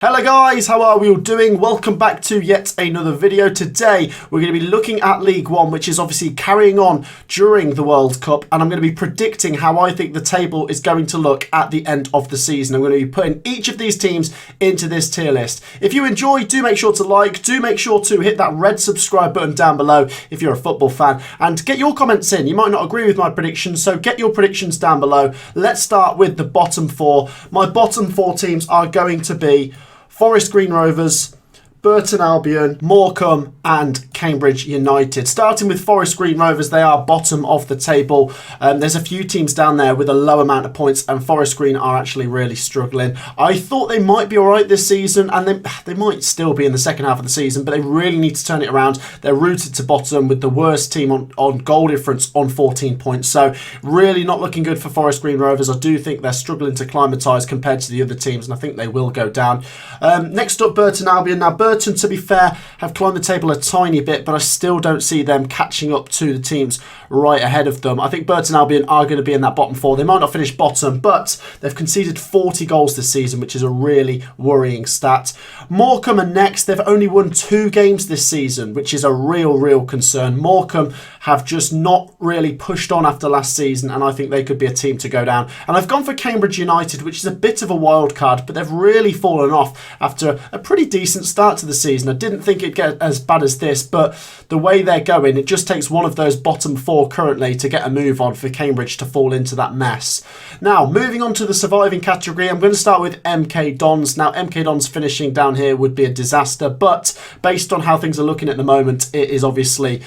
Hello guys, how are we all doing? Welcome back to yet another video. Today we're going to be looking at League One, which is obviously carrying on during the World Cup, and I'm going to be predicting how I think the table is going to look at the end of the season. I'm going to be putting each of these teams into this tier list. If you enjoy, do make sure to like, do make sure to hit that red subscribe button down below if you're a football fan, and get your comments in. You might not agree with my predictions, so get your predictions down below. Let's start with the bottom four. My bottom four teams are going to be Forest Green Rovers, Burton Albion, Morecambe and Cambridge United. Starting with Forest Green Rovers, they are bottom of the table. There's a few teams down there with a low amount of points, and Forest Green are actually really struggling. I thought they might be alright this season, and they might still be in the second half of the season, but they really need to turn it around. They're rooted to bottom with the worst team on goal difference on 14 points. So really not looking good for Forest Green Rovers. I do think they're struggling to climatise compared to the other teams, and I think they will go down. Next up, Burton Albion. Now, Burton, to be fair, have climbed the table a tiny bit, but I still don't see them catching up to the teams right ahead of them. I think Burton Albion are going to be in that bottom four. They might not finish bottom, but they've conceded 40 goals this season, which is a really worrying stat. Morecambe are next. They've only won 2 games this season, which is a real concern. Morecambe have just not really pushed on after last season, and I think they could be a team to go down. And I've gone for Cambridge United, which is a bit of a wild card, but they've really fallen off after a pretty decent start to the season. I didn't think it'd get as bad as this, but the way they're going, it just takes one of those bottom four currently to get a move on for Cambridge to fall into that mess. Now, moving on to the surviving category, I'm going to start with MK Dons. Now, MK Dons finishing down here would be a disaster, but based on how things are looking at the moment, it is obviously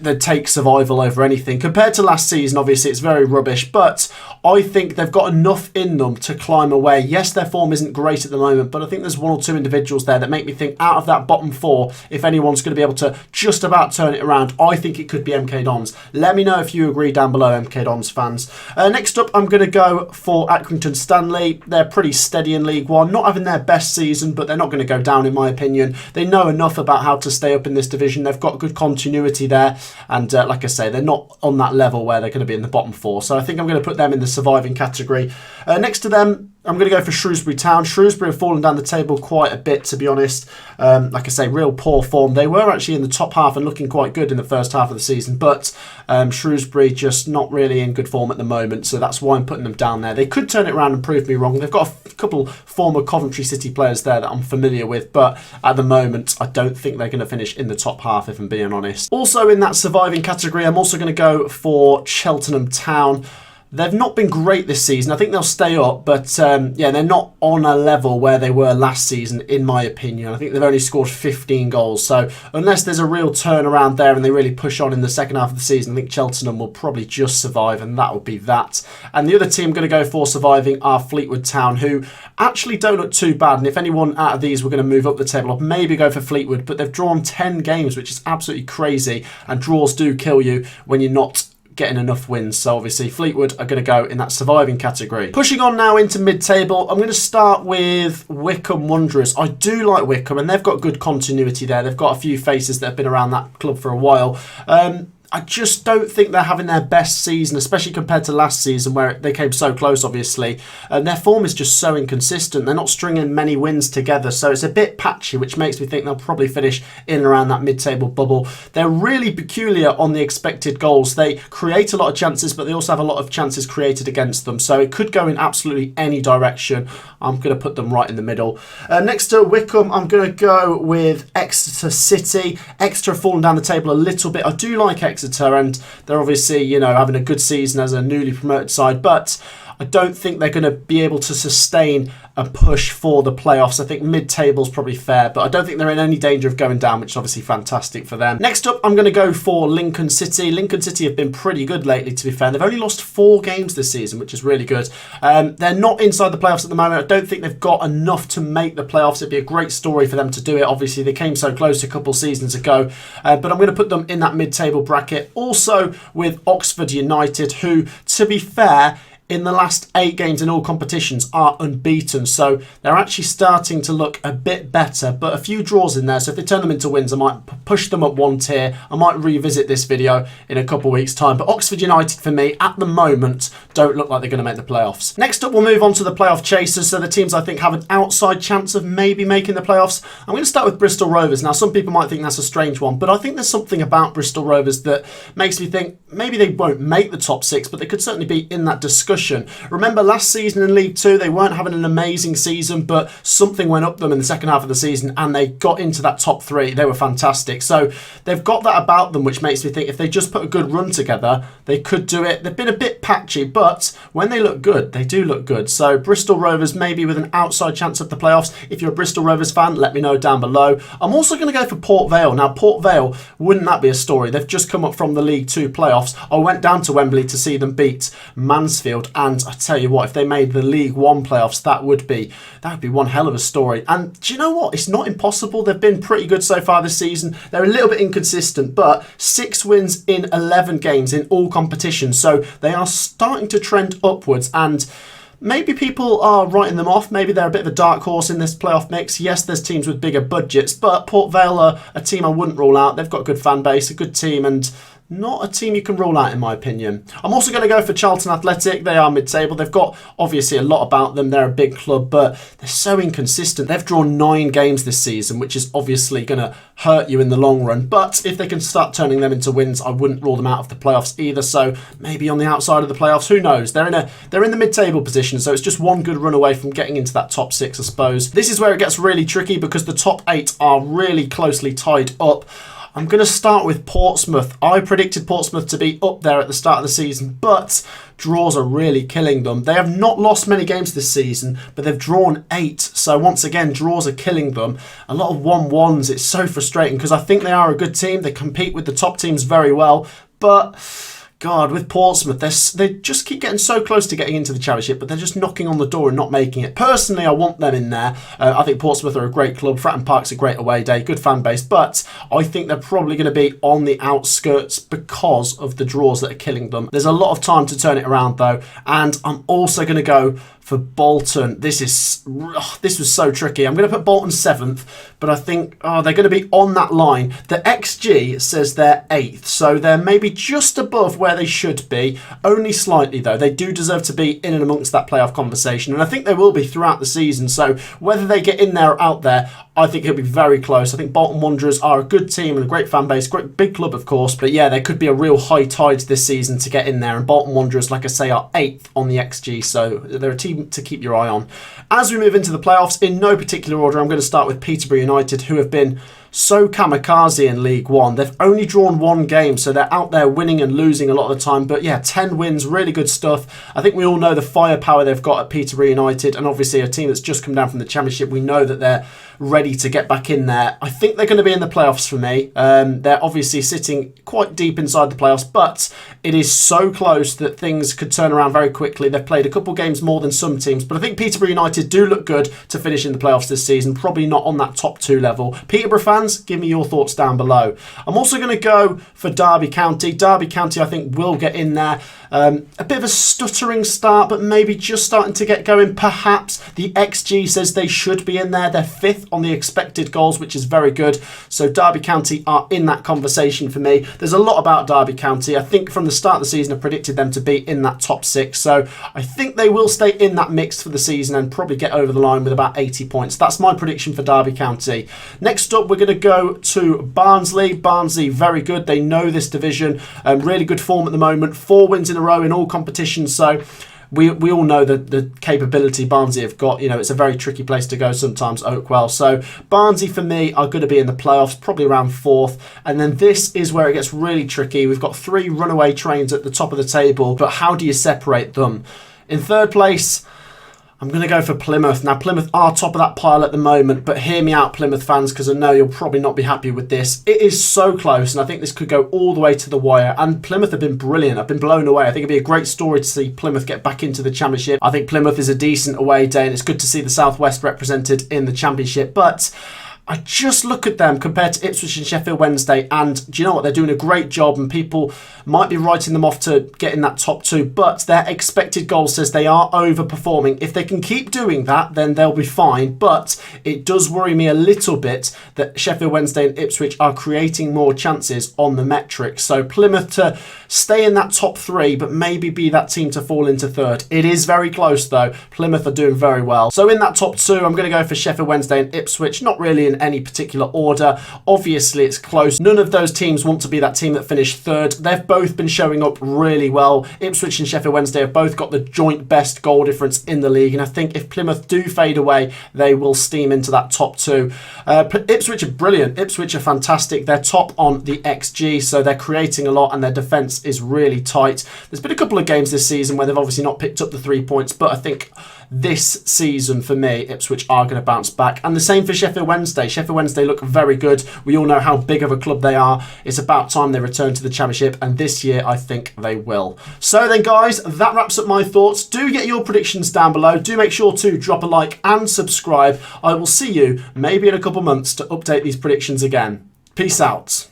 they take survival over anything. Compared to last season, obviously it's very rubbish, but I think they've got enough in them to climb away. Yes, their form isn't great at the moment, but I think there's one or two individuals there that make me think out of that bottom four, if anyone's going to be able to just about turn it around, I think it could be MK Dons. Let me know if you agree down below, MK Dons fans. Next up, I'm going to go for Accrington Stanley. They're pretty steady in League One, not having their best season, but they're not going to go down in my opinion. They know enough about how to stay up in this division. They've got good continuity there. And like I say, they're not on that level where they're going to be in the bottom four. So I think I'm going to put them in the surviving category. Next to them, I'm going to go for Shrewsbury Town. Shrewsbury have fallen down the table quite a bit, to be honest. Like I say, real poor form. They were actually in the top half and looking quite good in the first half of the season, but Shrewsbury just not really in good form at the moment, so that's why I'm putting them down there. They could turn it around and prove me wrong. They've got a couple former Coventry City players there that I'm familiar with, but at the moment, I don't think they're going to finish in the top half, if I'm being honest. Also in that surviving category, I'm also going to go for Cheltenham Town. They've not been great this season. I think they'll stay up, but yeah, they're not on a level where they were last season, in my opinion. I think they've only scored 15 goals. So unless there's a real turnaround there and they really push on in the second half of the season, I think Cheltenham will probably just survive, and that will be that. And the other team I'm going to go for surviving are Fleetwood Town, who actually don't look too bad. And if anyone out of these were going to move up the table, I'd maybe go for Fleetwood, but they've drawn 10 games, which is absolutely crazy. And draws do kill you when you're not getting enough wins. So obviously Fleetwood are going to go in that surviving category. Pushing on now into mid-table, I'm going to start with Wycombe Wanderers. I do like Wycombe, and they've got good continuity there. They've got a few faces that have been around that club for a while. I just don't think they're having their best season, especially compared to last season where they came so close, obviously. And their form is just so inconsistent. They're not stringing many wins together, so it's a bit patchy, which makes me think they'll probably finish in and around that mid-table bubble. They're really peculiar on the expected goals. They create a lot of chances, but they also have a lot of chances created against them. So it could go in absolutely any direction. I'm going to put them right in the middle. Next to Wycombe, I'm going to go with Exeter City. Exeter have fallen down the table a little bit. I do like Exeter, and they're obviously, you know, having a good season as a newly promoted side, but I don't think they're going to be able to sustain a push for the playoffs. I think mid-table's probably fair, but I don't think they're in any danger of going down, which is obviously fantastic for them. Next up, I'm going to go for Lincoln City. Lincoln City have been pretty good lately, to be fair. They've only lost 4 games this season, which is really good. They're not inside the playoffs at the moment. I don't think they've got enough to make the playoffs. It'd be a great story for them to do it. Obviously, they came so close a couple seasons ago, but I'm going to put them in that mid-table bracket. Also with Oxford United, who, to be fair, in the last 8 games in all competitions are unbeaten. So they're actually starting to look a bit better, but a few draws in there. So if they turn them into wins, I might push them up one tier. I might revisit this video in a couple of weeks' time. But Oxford United, for me, at the moment, don't look like they're going to make the playoffs. Next up, we'll move on to the playoff chasers. So the teams I think have an outside chance of maybe making the playoffs. I'm going to start with Bristol Rovers. Now, some people might think that's a strange one, but I think there's something about Bristol Rovers that makes me think maybe they won't make the top 6, but they could certainly be in that discussion. Remember last season in League 2, they weren't having an amazing season, but something went up them in the second half of the season and they got into that top 3. They were fantastic. So they've got that about them, which makes me think if they just put a good run together, they could do it. They've been a bit patchy, but when they look good, they do look good. So Bristol Rovers maybe with an outside chance of the playoffs. If you're a Bristol Rovers fan, let me know down below. I'm also going to go for Port Vale. Now, Port Vale, wouldn't that be a story? They've just come up from the League 2 playoffs. I went down to Wembley to see them beat Mansfield, and I tell you what, if they made the League 1 playoffs, that would be one hell of a story. And do you know what? It's not impossible. They've been pretty good so far this season. They're a little bit inconsistent, but 6 wins in 11 games in all competitions. So they are starting to trend upwards, and maybe people are writing them off. Maybe they're a bit of a dark horse in this playoff mix. Yes, there's teams with bigger budgets, but Port Vale are a team I wouldn't rule out. They've got a good fan base, a good team, and not a team you can rule out in my opinion. I'm also going to go for Charlton Athletic. They are mid-table. They've got obviously a lot about them. They're a big club, but they're so inconsistent. They've drawn 9 games this season, which is obviously going to hurt you in the long run. But if they can start turning them into wins, I wouldn't rule them out of the playoffs either. So maybe on the outside of the playoffs, who knows? They're in the mid-table position, so it's just one good run away from getting into that top 6, I suppose. This is where it gets really tricky because the top 8 are really closely tied up. I'm going to start with Portsmouth. I predicted Portsmouth to be up there at the start of the season, but draws are really killing them. They have not lost many games this season, but they've drawn 8. So once again, draws are killing them. A lot of 1-1s. It's so frustrating because I think they are a good team. They compete with the top teams very well, but God, with Portsmouth, they just keep getting so close to getting into the Championship, but they're just knocking on the door and not making it. Personally, I want them in there. I think Portsmouth are a great club. Fratton Park's a great away day, good fan base, but I think they're probably going to be on the outskirts because of the draws that are killing them. There's a lot of time to turn it around, though, and I'm also going to go for Bolton. This was so tricky. I'm going to put Bolton 7th, but I think they're going to be on that line. The XG says they're 8th, so they're maybe just above where they should be. Only slightly, though. They do deserve to be in and amongst that playoff conversation, and I think they will be throughout the season. So whether they get in there or out there, I think it'll be very close. I think Bolton Wanderers are a good team and a great fan base, great big club, of course. But yeah, there could be a real high tide this season to get in there. And Bolton Wanderers, like I say, are 8th on the XG, so they're a team to keep your eye on. As we move into the playoffs, in no particular order, I'm going to start with Peterborough United, who have been so kamikaze in League 1. They've only drawn 1 game, so they're out there winning and losing a lot of the time. But yeah, 10 wins, really good stuff. I think we all know the firepower they've got at Peterborough United, and obviously a team that's just come down from the Championship. We know that they're ready to get back in there. I think they're going to be in the playoffs for me. They're obviously sitting quite deep inside the playoffs, but it is so close that things could turn around very quickly. They've played a couple games more than some teams, but I think Peterborough United do look good to finish in the playoffs this season. Probably not on that top 2 level. Peterborough fans, give me your thoughts down below. I'm also going to go for Derby County. Derby County, I think, will get in there. A bit of a stuttering start, but maybe just starting to get going. Perhaps the XG says they should be in there. They're 5th on the expected goals, which is very good. So Derby County are in that conversation for me. There's a lot about Derby County. I think from the start of the season, I predicted them to be in that top 6. So I think they will stay in that mix for the season and probably get over the line with about 80 points. That's my prediction for Derby County. Next up, we're going to go to Barnsley. Barnsley, very good. They know this division. Really good form at the moment. 4 wins in a row in all competitions. So we all know the capability Barnsley have got. You know, it's a very tricky place to go sometimes, Oakwell. So Barnsley, for me, are going to be in the playoffs, probably around 4th. And then this is where it gets really tricky. We've got 3 runaway trains at the top of the table, but how do you separate them? In 3rd place, I'm going to go for Plymouth. Now, Plymouth are top of that pile at the moment, but hear me out, Plymouth fans, because I know you'll probably not be happy with this. It is so close, and I think this could go all the way to the wire, and Plymouth have been brilliant. I've been blown away. I think it'd be a great story to see Plymouth get back into the Championship. I think Plymouth is a decent away day, and it's good to see the South West represented in the Championship, but I just look at them compared to Ipswich and Sheffield Wednesday, and do you know what? They're doing a great job, and people might be writing them off to get in that top 2, but their expected goal says they are overperforming. If they can keep doing that, then they'll be fine, but it does worry me a little bit that Sheffield Wednesday and Ipswich are creating more chances on the metrics. So Plymouth to stay in that top 3, but maybe be that team to fall into 3rd. It is very close though. Plymouth are doing very well. So in that top 2, I'm going to go for Sheffield Wednesday and Ipswich, not really in any particular order. Obviously it's close. None of those teams want to be that team that finished 3rd. They've both been showing up really well. Ipswich and Sheffield Wednesday have both got the joint best goal difference in the league, and I think if Plymouth do fade away, they will steam into that top 2. Ipswich are brilliant. Ipswich are fantastic. They're top on the XG, so they're creating a lot and their defence is really tight. There's been a couple of games this season where they've obviously not picked up the 3 points, but I think this season for me, Ipswich are going to bounce back. And the same for Sheffield Wednesday. Sheffield Wednesday look very good. We all know how big of a club they are. It's about time they return to the Championship, and this year I think they will. So then guys, that wraps up my thoughts. Do get your predictions down below. Do make sure to drop a like and subscribe. I will see you maybe in a couple months to update these predictions again. Peace out.